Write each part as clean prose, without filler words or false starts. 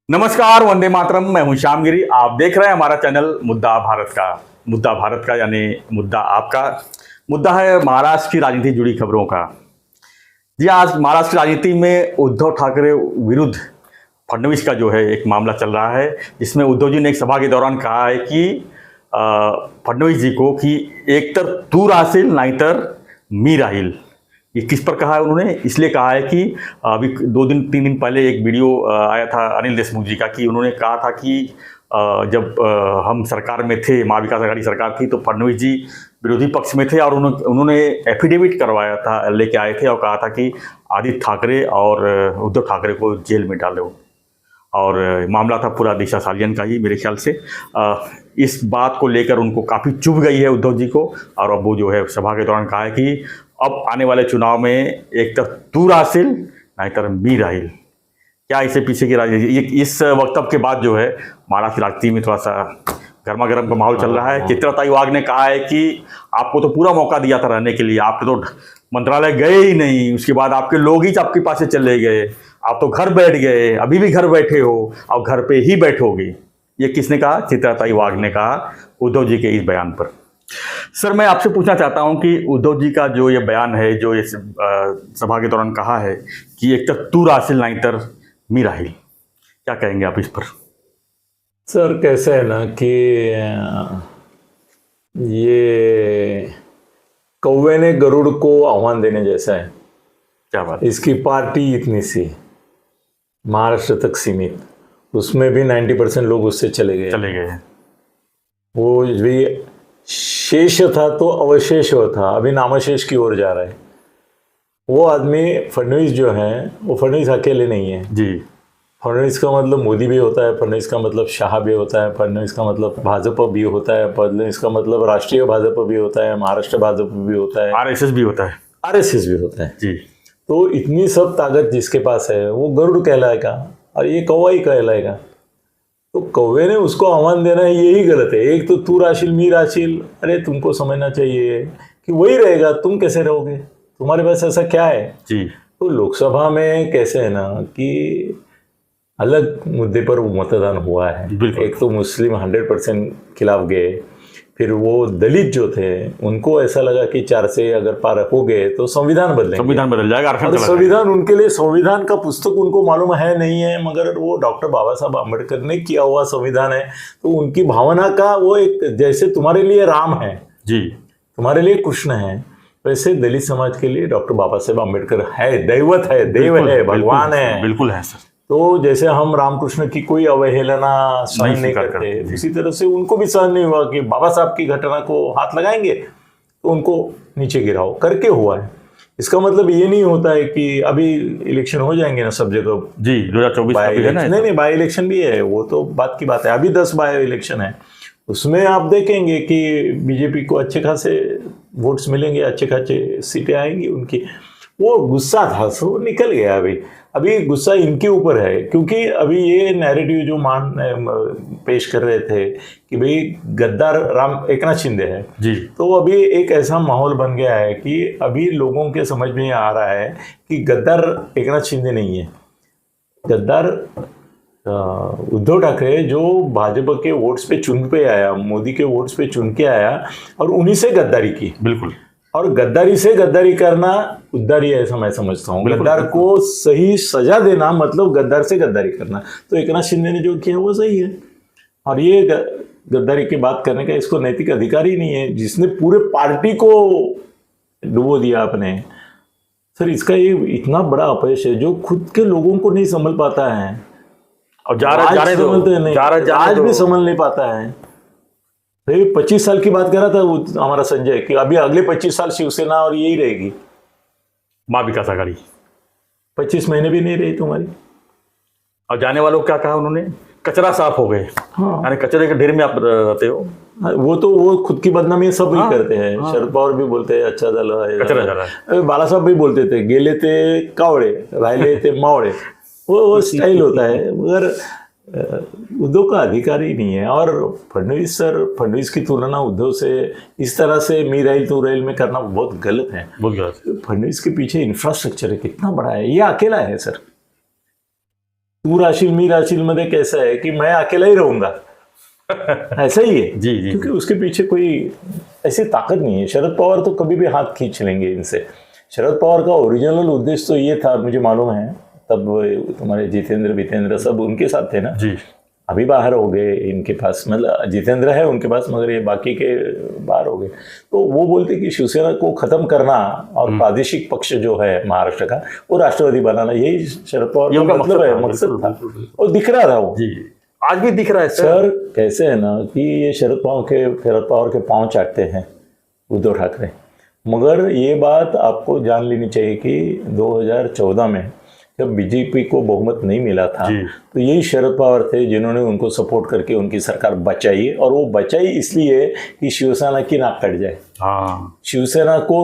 नमस्कार, वंदे मातरम। मैं हूं श्यामगिरी। आप देख रहे हैं हमारा चैनल मुद्दा भारत का यानी मुद्दा आपका। मुद्दा है महाराष्ट्र की राजनीति जुड़ी खबरों का। जी, आज महाराष्ट्र की राजनीति में उद्धव ठाकरे विरुद्ध फडणवीस का जो है एक मामला चल रहा है, जिसमें उद्धव जी ने एक सभा के दौरान कहा है कि फडणवीस जी को कि एक तर तू राहशील नाहीतर मी राहील। ये किस पर कहा है उन्होंने? इसलिए कहा है कि अभी 2-3 दिन पहले एक वीडियो आया था अनिल देशमुख जी का, कि उन्होंने कहा था कि जब हम सरकार में थे, महाविकास आघाड़ी सरकार थी, तो फडणवीस जी विरोधी पक्ष में थे और उन्होंने एफिडेविट करवाया था, लेके आए थे और कहा था कि आदित्य ठाकरे और उद्धव ठाकरे को जेल में डालो। और मामला था पूरा दिशा सालियन का ही मेरे ख्याल से। इस बात को लेकर उनको काफ़ी चुभ गई है उद्धव जी को, और अब वो जो है सभा के दौरान कहा है कि अब आने वाले चुनाव में एक तरफ तू राहशील नाहीतर मी राहील। क्या इससे पीछे की राजनीति? इस वक्तव्य के बाद जो है महाराष्ट्र राजनीति में थोड़ा सा गर्मा गर्म का माहौल चल रहा है। चित्रता वाघ ने कहा है कि आपको तो पूरा मौका दिया था रहने के लिए, आप तो मंत्रालय गए ही नहीं, उसके बाद आपके लोग ही आपके पास से चले गए, आप तो घर बैठ गए, अभी भी घर बैठे हो और घर पे ही बैठोगे। ये किसने कहा? चित्रता वाघ ने कहा उद्धव जी के इस बयान पर। सर, मैं आपसे पूछना चाहता हूं कि उद्धव जी का जो ये बयान है, जो इस सभा के दौरान कहा है कि एक तर तू राहशील नाहीतर मी राहील, क्या कहेंगे आप इस पर? सर, कैसे है ना कि ये कौवे ने गरुड़ को आह्वान देने जैसा है। क्या बात? इसकी पार्टी इतनी सी महाराष्ट्र तक सीमित, उसमें भी 90% लोग उससे चले गए। वो भी शेष था तो अवशेष था, अभी नामशेष की ओर जा रहा है। वो आदमी फडणवीस जो है, वो फडणवीस अकेले नहीं है जी। फडणवीस का मतलब मोदी भी होता है, फडणवीस का मतलब शाह भी होता है, फडणवीस का मतलब भाजपा भी होता है, फडणवीस का मतलब राष्ट्रीय भाजपा भी होता है, महाराष्ट्र भाजपा भी होता है, आरएसएस भी होता है। आरएसएस भी होता है जी। तो इतनी सब ताकत जिसके पास है वो गरुड़ कहलाएगा और ये कौवा ही कहलाएगा। तो कौवे ने उसको आह्वान देना है, यही गलत है। एक तो तू राहशील मी राहशील, अरे तुमको समझना चाहिए कि वही रहेगा, तुम कैसे रहोगे? तुम्हारे पास ऐसा क्या है? जी। तो लोकसभा में कैसे है ना कि अलग मुद्दे पर मतदान हुआ है। एक तो मुस्लिम 100% खिलाफ गए, फिर वो दलित जो थे उनको ऐसा लगा कि 4 से अगर पार हो गए तो संविधान बदल जाएगा। और संविधान उनके लिए, संविधान का पुस्तक उनको मालूम है नहीं है, मगर वो डॉक्टर बाबा साहब अम्बेडकर ने किया हुआ संविधान है। तो उनकी भावना का वो एक, जैसे तुम्हारे लिए राम है जी, तुम्हारे लिए कृष्ण है, वैसे दलित समाज के लिए डॉक्टर बाबा साहब अम्बेडकर है, दैवत है, देव है, भगवान है। बिल्कुल है सर। तो जैसे हम रामकृष्ण की कोई अवहेलना सहन नहीं करते, इसी तरह से उनको भी सहन नहीं हुआ कि बाबा साहब की घटना को हाथ लगाएंगे तो उनको नीचे गिराओ करके हुआ है। इसका मतलब ये नहीं होता है कि अभी इलेक्शन हो जाएंगे ना सब जगह। जी, 2024 नहीं, बाई इलेक्शन भी है, वो तो बात की बात है। अभी 10 बाई इलेक्शन है, उसमें आप देखेंगे कि बीजेपी को अच्छे खासे वोट्स मिलेंगे, अच्छे खासे सीटें आएंगी उनकी। वो गुस्सा था सो निकल गया। अभी गुस्सा इनके ऊपर है, क्योंकि अभी ये नैरेटिव जो पेश कर रहे थे कि भाई गद्दार एकनाथ शिंदे है जी। तो अभी एक ऐसा माहौल बन गया है कि अभी लोगों के समझ में आ रहा है कि गद्दार एकनाथ शिंदे नहीं है, गद्दार उद्धव ठाकरे, जो भाजपा के वोट्स पे चुन पे आया, मोदी के वोट्स पे चुन के आया और उन्हीं से गद्दारी की। बिल्कुल। और गद्दारी से गद्दारी करना उद्धारी है, ऐसा मैं समझता हूँ। गद्दार को सही सजा देना मतलब गद्दार से गद्दारी करना। तो एकनाथ शिंदे ने जो किया वो सही है, और ये गद्दारी की बात करने का इसको नैतिक अधिकार ही नहीं है, जिसने पूरे पार्टी को डुबो दिया आपने। सर, इसका ये इतना बड़ा अपयश है जो खुद के लोगों को नहीं संभल पाता है, और आज भी संभल नहीं पाता है। 25 साल की बात कर रहा था वो हमारा संजय कि अभी अगले 25 साल शिवसेना और यही रहेगी, महाविकास आघाड़ी। 25 महीने भी नहीं रही तुम्हारी। और जाने वालों को क्या कहा उन्होंने? कचरा साफ हो गए। हाँ, अरे कचरे के ढेर में आप रहते हो। वो खुद की बदनामी सब ही करते हैं। शरद पवार भी बोलते हैं अच्छा झाला, बाला साहब भी बोलते थे गेले ते कावड़े राहिले ते मावड़े, वो स्टाइल होता है। मगर उद्धव का अधिकार ही नहीं है। और फडणवीस की तुलना उद्धव से इस तरह से मी राहील तू राहील में करना बहुत गलत है। फडणवीस के पीछे इंफ्रास्ट्रक्चर है कितना बड़ा है, ये अकेला है सर। तू राशील मी राशील मध्ये कैसा है कि मैं अकेला ही रहूंगा, ऐसा ही है। जी जी क्योंकि उसके पीछे कोई ऐसी ताकत नहीं है। शरद पवार तो कभी भी हाथ खींच लेंगे इनसे। शरद पवार का ओरिजिनल उद्देश्य तो ये था, मुझे मालूम है, तब तुम्हारे जितेंद्र वितेंद्र सब उनके साथ थे ना जी। अभी बाहर हो गए इनके पास, मतलब जितेंद्र है उनके पास मगर ये बाकी के बाहर हो गए। तो वो बोलते कि शिवसेना को खत्म करना और प्रादेशिक पक्ष जो है महाराष्ट्र का वो राष्ट्रवादी बनाना, यही शरद पवार ये का उनका मतलब है, मकसद मकसद था। था और दिख रहा था वो। जी आज भी दिख रहा है सर कैसे है ना कि ये शरद पवार के पांव चाटते हैं उद्धव ठाकरे, मगर ये बात आपको जान लेनी चाहिए कि 2014 में जब बीजेपी को बहुमत नहीं मिला था तो यही शरद पवार थे जिन्होंने उनको सपोर्ट करके उनकी सरकार बचाई, और वो बचाई इसलिए कि शिवसेना की नाक कट जाए। हाँ शिवसेना को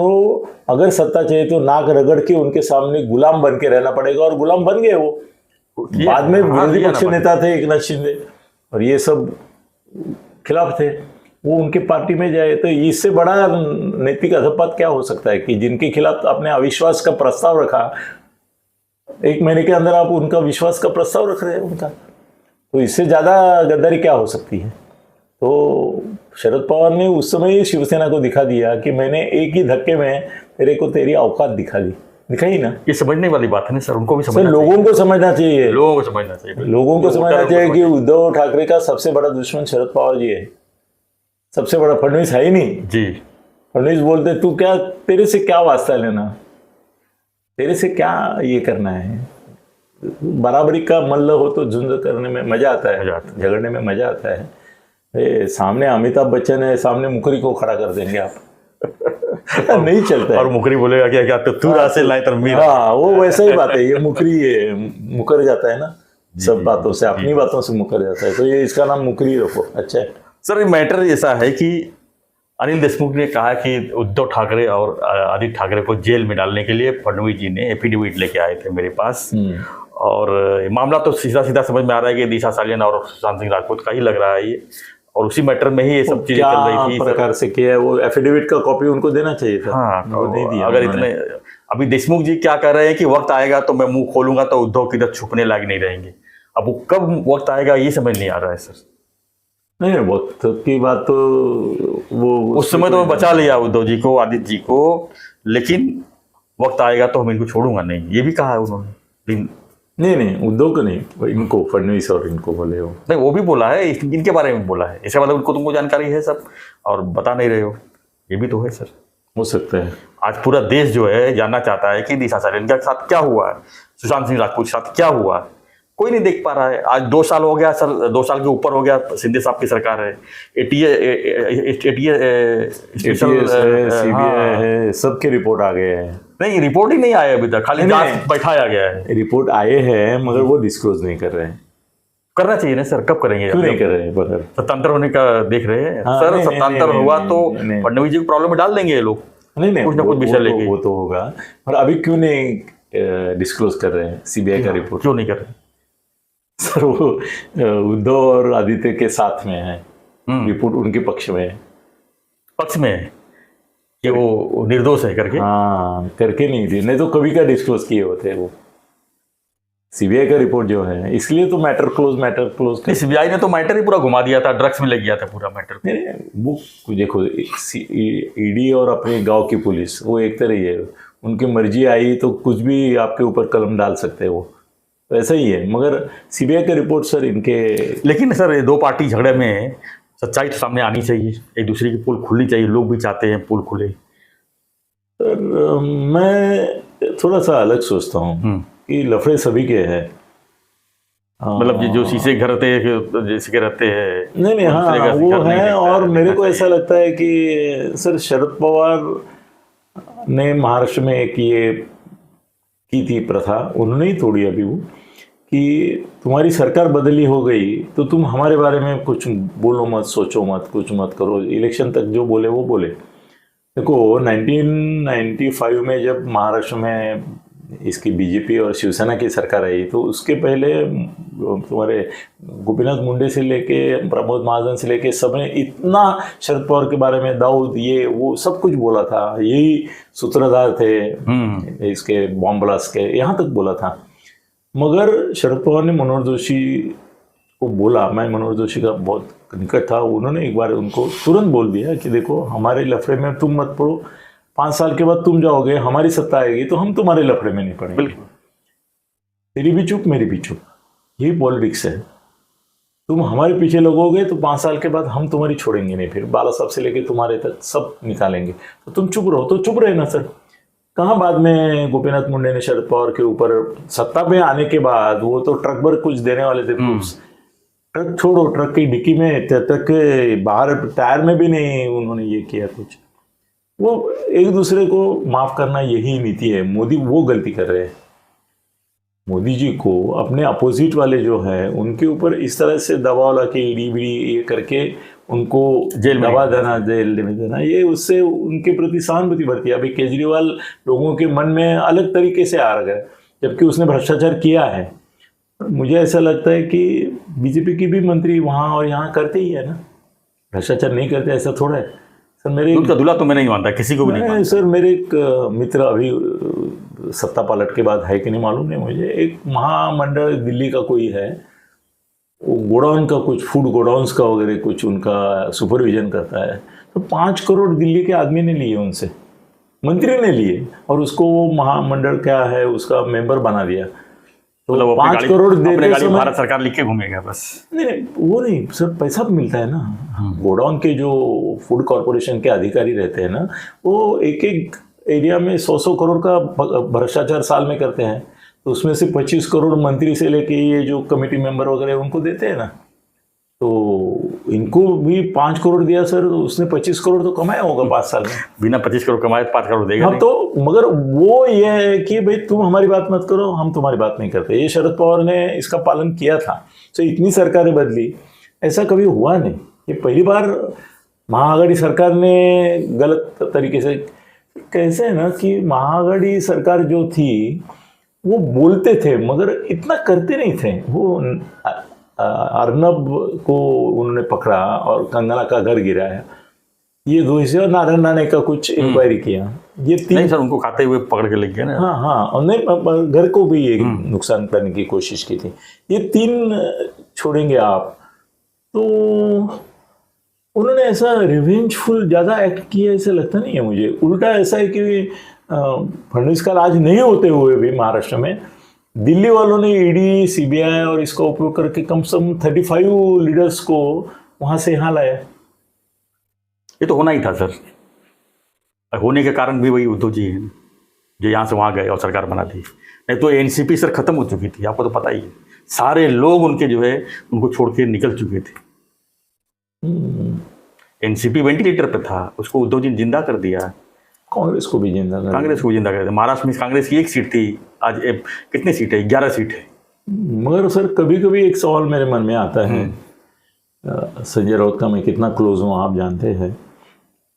अगर सत्ता चाहिए तो नाक रगड़ के उनके सामने गुलाम बन के रहना पड़ेगा, और गुलाम बन गए वो। बाद में विरोधी पक्ष नेता थे एकनाथ शिंदे और ये सब खिलाफ थे, वो उनके पार्टी में जाए। तो इससे बड़ा नैतिक अधपतन क्या हो सकता है कि जिनके खिलाफ आपने अविश्वास का प्रस्ताव रखा, 1 महीने के अंदर आप उनका विश्वास का प्रस्ताव रख रहे हैं उनका, तो इससे ज्यादा गद्दारी क्या हो सकती है। तो शरद पवार ने उस समय ही शिवसेना को दिखा दिया कि मैंने एक ही धक्के में तेरे को तेरी औकात दिखाई ना। ये समझने वाली बात है ना सर, उनको भी सर समझना लोगों को समझना चाहिए, लोगों को समझना चाहिए, लोगों को समझना चाहिए कि उद्धव ठाकरे का सबसे बड़ा दुश्मन शरद पवार जी है, सबसे बड़ा फडणवीस है ही नहीं जी। फडणवीस बोलते तू क्या, तेरे से क्या वास्ता लेना, तेरे से क्या ये करना है। बराबरी का मल्ल हो तो झुंड करने में मजा आता है, झगड़ने में मजा आता है। सामने अमिताभ बच्चन है, सामने मुकरी को खड़ा कर देंगे आप नहीं चलता है। और मुकरी बोलेगा क्या क्या तो तू रासे लाए तर मीरा। हाँ वो वैसा ही बात है, ये मुकरी है, मुकर जाता है ना सब बातों से, अपनी बातों से मुकर जाता है, तो ये इसका नाम मुकरी रखो। अच्छा है सर, ये मैटर ऐसा है कि अनिल देशमुख ने कहा कि उद्धव ठाकरे और आदित्य ठाकरे को जेल में डालने के लिए फडणवीस जी ने एफिडेविट लेके आए थे मेरे पास, और मामला तो सीधा सीधा समझ में आ रहा है कि दिशा सालियान और सुशांत सिंह राजपूत का ही लग रहा है ये, और उसी मैटर में ही ये सब चीजें चल रही थी। प्रकार से किया है वो एफिडेविट का कॉपी उनको देना चाहिए था। हाँ, वो नहीं दिया अगर इतने अभी देशमुख जी क्या कह रहे हैं कि वक्त आएगा तो मैं मुंह खोलूंगा तो उद्धव की तरफ छुपने लायक नहीं रहेंगे। अब वो कब वक्त आएगा ये समझ नहीं आ रहा है सर। नहीं वक्त की बात तो वो उस समय तो मैं बचा लिया उद्धव जी को, आदित्य जी को, लेकिन वक्त आएगा तो हम इनको छोड़ूंगा नहीं, ये भी कहा है उन्होंने। नहीं उद्धव को नहीं, इनको फडणवीस और इनको बोले हो नहीं, वो भी बोला है, इनके बारे में बोला है, इसका मतलब उनको तुमको जानकारी है सब और बता नहीं रहे हो, ये भी तो है सर। हो सकता है आज पूरा देश जो है जानना चाहता है कि दिशा सालियान के साथ क्या हुआ है, सुशांत सिंह राजपूत के साथ क्या हुआ है, कोई नहीं देख पा रहा है। आज 2 साल हो गया सर, 2 साल के ऊपर हो गया, शिंदे साहब की सरकार है, सीबीआई है, सबके रिपोर्ट आ गए हैं। नहीं, रिपोर्ट ही नहीं आया अभी तक, खाली जांच बैठाया गया है। रिपोर्ट आए हैं मगर वो डिस्क्लोज नहीं कर रहे हैं। करना चाहिए ना सर, कब करेंगे? क्यों नहीं कर रहे हैं? मगर सत्तांतर होने का देख रहे हैं सर, नहीं, सत्तांतर नहीं, हुआ नहीं, तो नहीं। फडणवीस जी को प्रॉब्लम में डाल देंगे ये लोग, नहीं कुछ ना कुछ विषय लेके। वो तो होगा, पर अभी क्यों नहीं डिस्क्लोज कर रहे हैं सीबीआई का रिपोर्ट? क्यों नहीं कर रहे सर वो उद्धव और आदित्य के साथ में है, रिपोर्ट उनके पक्ष में है, पक्ष में है कि वो निर्दोष है करके। हाँ करके नहीं दी, नहीं तो कभी का डिस्क्लोज किए होते वो। सीबीआई का रिपोर्ट जो है, इसलिए तो मैटर क्लोज सीबीआई ने तो मैटर ही पूरा घुमा दिया था, ड्रग्स में लग गया था पूरा मैटर। वो देखो ईडी और अपने गांव की पुलिस वो एक तरह ही है, उनकी मर्जी आई तो कुछ भी आपके ऊपर कलम डाल सकते हैं, वो तो ऐसा ही है। मगर सीबीआई का रिपोर्ट सर इनके, लेकिन सर ये 2 पार्टी झगड़े में सच्चाई तो सामने आनी चाहिए, एक दूसरे की पोल खुलनी चाहिए, लोग भी चाहते हैं पोल खुले। सर मैं थोड़ा सा अलग सोचता हूँ कि लफड़े सभी के हैं, मतलब जो शीशे घर रहते हैं जैसे के रहते हैं। नहीं हाँ वो है, और मेरे को ऐसा लगता है कि सर शरद पवार ने महाराष्ट्र में एक ये की थी प्रथा, उन्होंने ही तोड़ी अभी वो, कि तुम्हारी सरकार बदली हो गई तो तुम हमारे बारे में कुछ बोलो मत, सोचो मत, कुछ मत करो, इलेक्शन तक जो बोले वो बोले। देखो 1995 में जब महाराष्ट्र में इसकी बीजेपी और शिवसेना की सरकार आई तो उसके पहले तुम्हारे गोपीनाथ मुंडे से लेके प्रमोद महाजन से लेके सबने इतना शरद पवार के बारे में, दाऊद ये वो सब कुछ बोला था, यही सूत्रधार थे इसके बॉम्ब ब्लास्ट के, यहाँ तक बोला था। मगर शरद पवार ने मनोहर जोशी को बोला, मैं मनोहर जोशी का बहुत निकट था, उन्होंने एक बार उनको तुरंत बोल दिया कि देखो हमारे लफड़े में तुम मत पड़ो, 5 साल के बाद तुम जाओगे, हमारी सत्ता आएगी तो हम तुम्हारे लफड़े में नहीं पड़ेंगे। बिल्कुल। तेरी भी चुप मेरी भी चुप, यही पॉलिटिक्स है। तुम हमारे पीछे लगोगे तो 5 साल के बाद हम तुम्हारी छोड़ेंगे नहीं, फिर बाला साहब से लेके तुम्हारे तक सब निकालेंगे, तो तुम चुप रहो। तो चुप रहे ना सर। कहाँ बाद में गोपीनाथ मुंडे ने शरद पवार के ऊपर सत्ता में आने के बाद, वो तो ट्रक भर कुछ देने वाले थे, ट्रक छोड़ो, ट्रक की डिक्की में, ट्रक के बाहर टायर में भी नहीं उन्होंने ये किया कुछ। वो एक दूसरे को माफ करना यही नीति है। मोदी वो गलती कर रहे हैं। मोदी जी को अपने अपोजिट वाले जो है उनके ऊपर इस तरह से दबाव ला के ईडी बीडी ये करके उनको जेल में दबा देना, जेल में देना, ये उससे उनके प्रति सहानुभूति बढ़ती है। अभी केजरीवाल लोगों के मन में अलग तरीके से आ गया, जबकि उसने भ्रष्टाचार किया है। मुझे ऐसा लगता है कि बीजेपी की भी मंत्री वहाँ और यहाँ करते ही है ना, भ्रष्टाचार नहीं करते ऐसा थोड़ा है सर। मेरे दूध का दूल्हा तो मैं नहीं मानता, किसी को भी नहीं मानता। सर मेरे एक मित्र अभी सत्ता पलट के बाद है कि नहीं मालूम नहीं मुझे, एक महामंडल दिल्ली का कोई है, वो गोडाउन का कुछ फूड गोडाउन्स का वगैरह कुछ उनका सुपरविजन करता है। तो 5 करोड़ दिल्ली के आदमी ने लिए उनसे, मंत्री ने लिए, और उसको वो महामंडल क्या है उसका मेंबर बना दिया। तो मतलब 5 करोड़ देते समय भारत सरकार लिख के घूमेगा बस। नहीं, वो नहीं सर, पैसा मिलता है ना। गोडाउन के जो फूड कॉरपोरेशन के अधिकारी रहते हैं ना, वो एक एक एरिया में 100-100 करोड़ का भ्रष्टाचार साल में करते हैं। तो उसमें से 25 करोड़ मंत्री से लेके ये जो कमेटी मेंबर वगैरह उनको देते हैं ना। तो इनको भी 5 करोड़ दिया सर, तो उसने 25 करोड़ तो कमाया होगा 5 साल में। बिना 25 करोड़ कमाए 5 करोड़ देगा। हाँ, तो मगर वो ये है कि भाई तुम हमारी बात मत करो, हम तुम्हारी बात नहीं करते। ये शरद पवार ने इसका पालन किया था। तो इतनी सरकारें बदली, ऐसा कभी हुआ नहीं। ये पहली बार महाआघाड़ी सरकार ने गलत तरीके से, कैसे है ना कि महाआघाड़ी सरकार जो थी वो बोलते थे मगर इतना करते नहीं थे। वो अर्नब को उन्होंने पकड़ा और कंगना का घर गिराया, ये दोषी, और नारायण राणे का कुछ इंक्वायरी किया। ये 3 नहीं सर, उनको खाते हुए पकड़ के ले गए ना। हाँ हाँ, और नहीं घर को भी ये नुकसान करने की कोशिश की थी। ये 3 छोड़ेंगे आप, तो उन्होंने ऐसा रिवेंजफुल ज़्यादा एक्ट किया ऐसा लगता नहीं है मुझे। उल्टा ऐसा है कि फडणवीस का राज नहीं होते हुए भी महाराष्ट्र में दिल्ली वालों ने ईडी, सीबीआई और इसका उपयोग करके कम से कम 35 लीडर्स को वहाँ से यहाँ लाया। ये तो होना ही था सर। होने के कारण भी वही उद्धव जी हैं जो यहाँ से वहाँ गए और सरकार बना दी। नहीं तो एनसीपी सर खत्म हो चुकी थी, आपको तो पता ही है। सारे लोग उनके जो है उनको छोड़ के निकल चुके थे। एनसीपी वेंटिलेटर पे था, उसको उद्धव जी ने जिंदा कर दिया। कांग्रेस को भी जिंदा कर, कांग्रेस को जिंदा कर दिया। महाराष्ट्र में कांग्रेस की 1 सीट थी, आज कितनी सीट है? 11 सीट है। मगर सर कभी कभी एक सवाल मेरे मन में आता है, संजय राउत का मैं कितना क्लोज हूँ आप जानते हैं।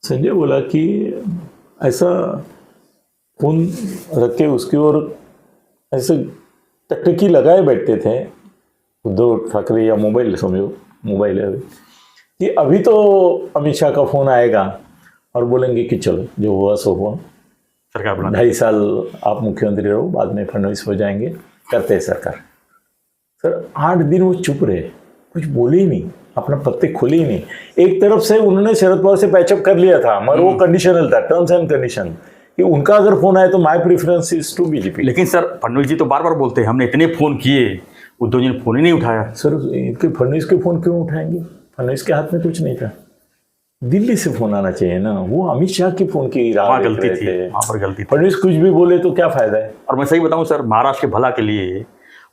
संजय बोला कि ऐसा फोन रख के उसकी ओर ऐसे टकटकी लगाए बैठते थे उद्धव ठाकरे, या मोबाइल समझो, मोबाइल है, कि अभी तो अमित शाह का फोन आएगा और बोलेंगे कि चलो जो हुआ सो हुआ, सरकार बना 2.5 साल आप मुख्यमंत्री रहो, बाद में फडणवीस हो जाएंगे, करते हैं सरकार। सर 8 दिन वो चुप रहे, कुछ बोले ही नहीं, अपना पत्ते खोले ही नहीं। एक तरफ से उन्होंने शरद पवार से पैचअप कर लिया था, मगर वो कंडीशनल था, टर्म्स एंड कंडीशन, कि उनका अगर फोन आए तो my preference is to BJP. लेकिन सर फडणवीस जी तो बार बार बोलते हैं हमने इतने फोन किए, उद्धव जी ने फोन ही नहीं उठाया। सर इनके फडणवीस के फोन क्यों उठाएंगे? फडणवीस के हाथ में कुछ नहीं था, दिल्ली से फोन आना चाहिए ना। वो अमित शाह की फोन की राह गलती थी, वहाँ पर गलती थी। फडणवीस कुछ भी बोले तो क्या फायदा है। और मैं सही बताऊं सर, महाराष्ट्र के भला के लिए,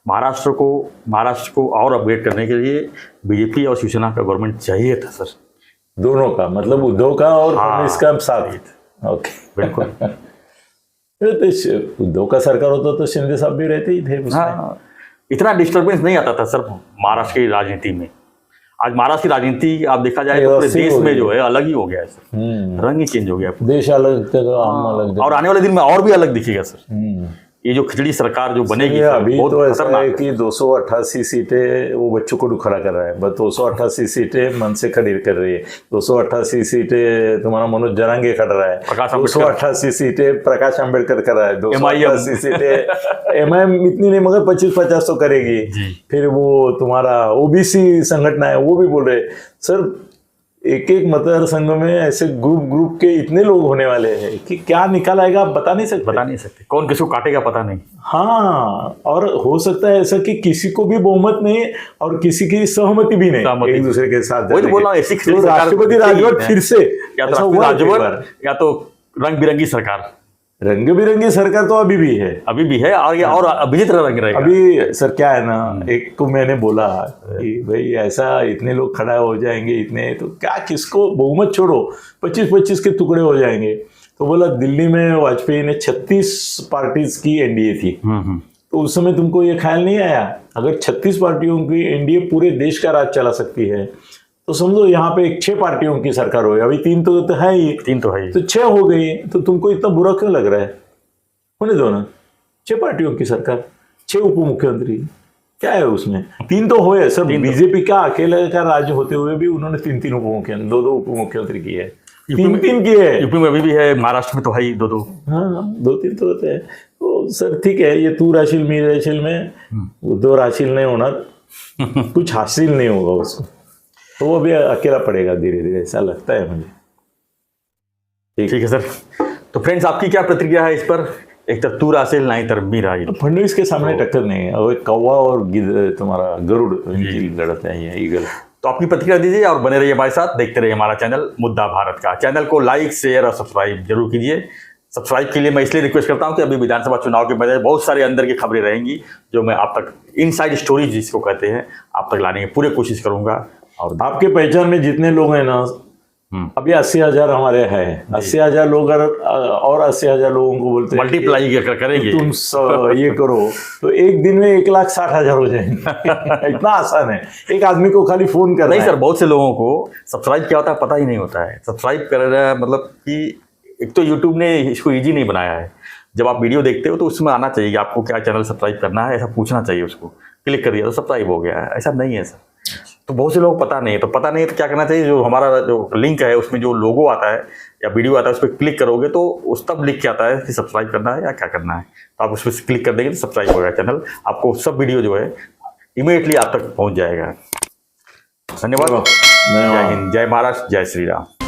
महाराष्ट्र को और अपग्रेड करने के लिए बीजेपी और शिवसेना का गवर्नमेंट चाहिए था सर। दोनों का मतलब उद्धव का और फडणवीस का साथ। ओके बिल्कुल। उद्धव का सरकार होता तो शिंदे साहब भी रहते ही थे उसमें। हाँ, इतना डिस्टर्बेंस नहीं आता था सर महाराष्ट्र की राजनीति में। आज महाराष्ट्र की राजनीति आप देखा जाए तो पूरे देश में जो है अलग ही हो गया है सर, रंग ही चेंज हो गया, देश अलग, हम अलग, और आने वाले दिन में और भी अलग दिखेगा सर। ये जो खिचड़ी सरकार जो बनेगी ये अभी बहुत तो ऐसा खतरनाक है कि 288 सीटें वो बच्चों को खड़ा कर रहा है, बस 288 सीटें मन से खड़ी कर रही है, 288 सीटें तुम्हारा मनोज जरांगे कर रहा है, प्रकाश अम्बेडकर। 288 सीटें प्रकाश अम्बेडकर कर रहा है, MIM 288 सीटें MIM इतनी नहीं मगर 25-50 तो करेगी। जी। फिर वो तुम्हारा OBC संगठन है वो भी बोल रहे सर एक एक मतदार संघ में ऐसे ग्रुप के इतने लोग होने वाले हैं कि क्या निकाल आएगा आप बता नहीं सकते। कौन किसको काटेगा पता नहीं। हाँ, और हो सकता है ऐसा कि किसी को भी बहुमत नहीं और किसी की सहमति भी नहीं एक दूसरे के साथ। वही तो बोल रहा हूँ, ऐसी खिचड़ी तो सरकार राष्ट्रपति राजवट फिर से या तो ऐसा राष्ट्रपति हुआ राजवट या तो रंग बिरंगी सरकार। रंग बिरंगी सरकार तो अभी भी है, और ये और विचित्र रंग रहेगा। अभी सर क्या है ना, एक को मैंने बोला कि भाई ऐसा इतने लोग खड़ा हो जाएंगे इतने, तो क्या किसको बहुमत छोड़ो 25-25 के टुकड़े हो जाएंगे। तो बोला दिल्ली में वाजपेयी ने 36 पार्टीज की एनडीए थी, तो उस समय तुमको ये ख्याल नहीं आया अगर 36 पार्टियों की एनडीए पूरे देश का राज चला सकती है तो समझो यहाँ पे 6 पार्टियों की सरकार हो गई, अभी 3 तो है ही, 3 तो है ही, तो 6 हो गई, तो तुमको इतना बुरा क्यों लग रहा है? होने दो ना, 6 पार्टियों की सरकार, 6 उप मुख्यमंत्री, क्या है उसमें? 3 तो हुए सर, बीजेपी का अकेले का राज्य होते हुए भी उन्होंने 3 उप मुख्यमंत्री 2 उप मुख्यमंत्री किए हैं, 3 किए। यूपी में अभी भी है, महाराष्ट्र में तो है ही 2। हाँ 2-3 तो होते हैं। तो सर ठीक है, ये तू राशिल मी राशिल में 2 राशिल नहीं होना, कुछ हासिल नहीं होगा उसको, तो वो भी अकेला पड़ेगा धीरे धीरे, ऐसा लगता है मुझे। ठीक है सर। तो फ्रेंड्स आपकी क्या प्रतिक्रिया है इस पर? एक तरफ तू राशिल नहीं तरफ मी राशिल। फडणवीस के सामने टक्कर नहीं है, और कौवा और तुम्हारा गरुड़ इनकी लड़त है, ये ईगल। तो आपकी प्रतिक्रिया दीजिए और बने रहिए हमारे साथ, देखते रहिए हमारा चैनल मुद्दा भारत का। चैनल को लाइक शेयर और सब्सक्राइब जरूर कीजिए। सब्सक्राइब के लिए मैं इसलिए रिक्वेस्ट करता हूं कि अभी विधानसभा चुनाव के बजाय बहुत सारे अंदर की खबरें रहेंगी जो मैं आप तक इनसाइड स्टोरीज जिसको कहते हैं आप तक लाने की पूरी कोशिश करूंगा। और आपके पहचान में जितने लोग हैं ना, अभी 80,000 हमारे हैं, 80,000 लोग और 80,000 लोगों को बोलते हैं मल्टीप्लाई करेंगे तुम ये करो, तो एक दिन में 1,60,000 हो जाएंगे। इतना आसान है, एक आदमी को खाली फोन करना नहीं सर, बहुत से लोगों को सब्सक्राइब क्या होता है पता ही नहीं होता है। सब्सक्राइब करना मतलब कि एक तो यूट्यूब ने इसको ईजी नहीं बनाया है। जब आप वीडियो देखते हो तो उसमें आना चाहिए आपको क्या चैनल सब्सक्राइब करना है, ऐसा पूछना चाहिए उसको, क्लिक कर दिया तो सब्सक्राइब हो गया है, ऐसा नहीं है सर। तो बहुत से लोग पता नहीं है, तो पता नहीं है तो क्या करना चाहिए, जो हमारा जो लिंक है उसमें जो लोगो आता है या वीडियो आता है उस पर क्लिक करोगे तो उस तब लिख के आता है कि सब्सक्राइब करना है या क्या करना है, तो आप उस पर क्लिक कर देंगे तो सब्सक्राइब हो गया चैनल, आपको सब वीडियो जो है इमीडिएटली आप तक पहुँच जाएगा। धन्यवाद। जय हिंद, जय महाराष्ट्र, जय श्री राम।